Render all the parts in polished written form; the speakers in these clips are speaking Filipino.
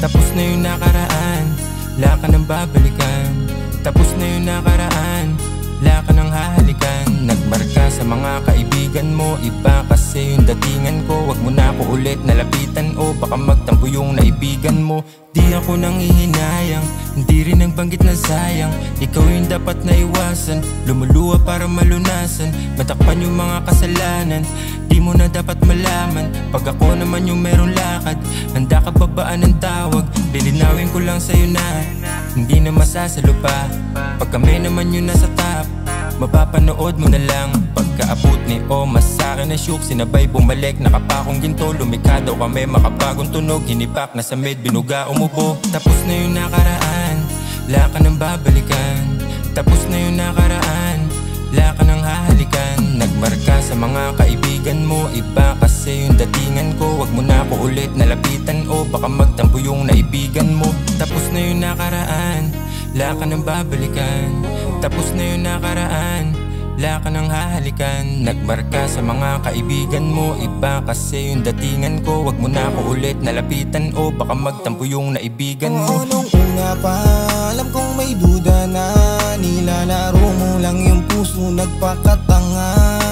Tapos na yung nakaraan, wala ka nang babalikan. Tapos na yung nakaraan, wala ka nang hahalikan. Nagmarka sa mga kaibigan mo, iba kasi yung datingan ko. Wag mo na ako ulit nalapitan o baka magtampo yung naibigan mo. Di ako nang ihinayang, hindi rin nagbanggit na sayang. Ikaw yung dapat na iwasan, lumuluwa para malunasan. Matakpan yung mga kasalanan, di mo na dapat malaman. Pag ako naman yung merong lakad, handa ka babaan ng tawag. Lilinawin ko lang sa'yo na hindi na masasalo pa. Pag kami naman yung nasa top, mapapanood mo na lang. Pagkaabot ni Omas sa'kin na shook, sinabay bumalik, nakapakong ginto. Lumikha daw kami, makabagong tunog. Hinipak na sa mid, binuga, umubo. Tapos na yung nakaraan, wala ka nang babalikan. Tapos na yung nakaraan, wala ka nang hahalikan. Nagmarka sa mga kaibigan mo, iba kasi yung datingan ko. Wag mo na ako ulit nalapitan o baka magtampo yung naibigan mo. Tapos na yung nakaraan, wala ka nang babalikan. Tapos na yung nakaraan, wala ka nang hahalikan. Nagmarka sa mga kaibigan mo, iba kasi yung datingan ko. Wag mo na ako ulit nalapitan o baka magtampo yung naibigan mo. Nung una pa, alam kong may duda na nilalaro mo lang yung puso, nagpakatanga.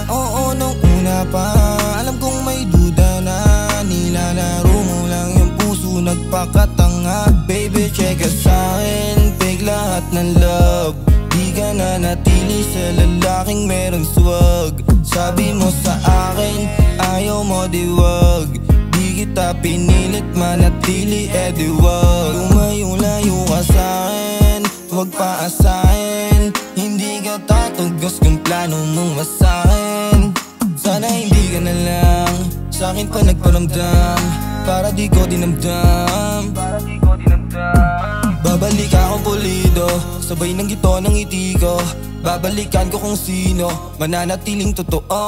Oo, nung una pa, alam kong may duda na nilalaro mo lang yung puso, nagpakatanga. Baby, check ka sa'kin, fake lahat ng love. Di ka na natili sa lalaking merong swag. Sabi mo sa akin, ayaw mo di wag. Di kita pinilit manatili, di wag. Lumayo-layo ka sa'kin, wag paasahin. Hindi ka tatugos kung plano mong masahin. Sana hindi ka na lang sa'kin pa nagparamdam, para di ko dinamdam. Babalik akong pulido, sabay ng gito ng ngiti ko. Babalikan ko kung sino, mananatiling totoo.